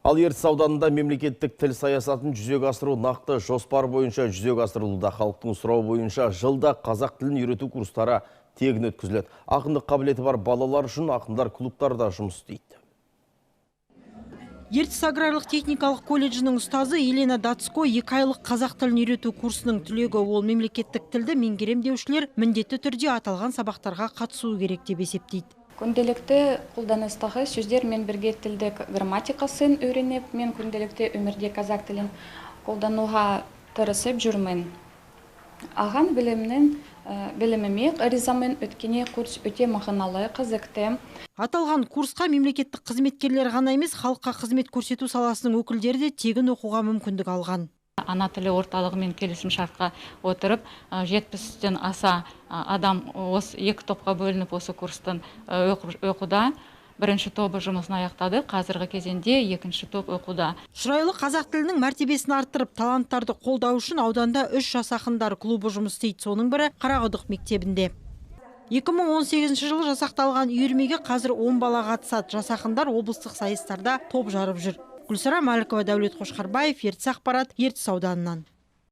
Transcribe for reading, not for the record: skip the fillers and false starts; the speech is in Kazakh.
Ал Ертіс ауданында мемлекеттік тіл саясатын жүзеге асыру нақты жоспар бойынша жүзеге асырылуда. Халықтың сұрауы бойынша жылда қазақ тілін үйрету курстары тегін өткізіледі. Ақындық қабілеті бар балалар үшін ақындар клубтарда жұмыс істейді. Ертіс аграрлық техникалық колледжінің ұстазы Елена Дацко 2 айлық қазақ тілін үйрету курсының түлегі. Ол мемлекеттік тілді меңгерем деушілер міндетті түрде аталған сабақтарға қатысуы керек деп есептейді. Күнделікті қолданыстағы сөздер мен бірге тілдік грамматикасын үйреніп, мен күнделікті өмірде қазақ тілін қолдануға тырысып жүрмін. Аған біліміме ризамын, өткені курс өте мағыналы, қызықты. Аталған курсқа мемлекеттік қызметкерлер ғана емес, халыққа қызмет көрсету саласының өкілдері де тегін оқуға мүмкіндік алған. Ана тілі орталығымен келісім шартқа отырып, 70-тен аса адам осы 2 топқа бөлініп осы курстан оқуда. Бірінші тобы жұмысын аяқтады, қазіргі кезенде 2-ші топ оқуда. Шырайлы қазақ тілінің мәртебесін арттырып, таланттарды қолдау үшін ауданда 3 жас ақындар клубы жұмыс істейді. Соның бірі Қарақұдық мектебінде. 2018 жылы жасақталған үйірмеге қазір 10 бала қатысады. Жас ақындар облыстық сайыстарда топ жарып жүр. Гүлсара Маликова, Дәулет Қошқарбаев, Ертіс ақпарат, Ертіс ауданынан.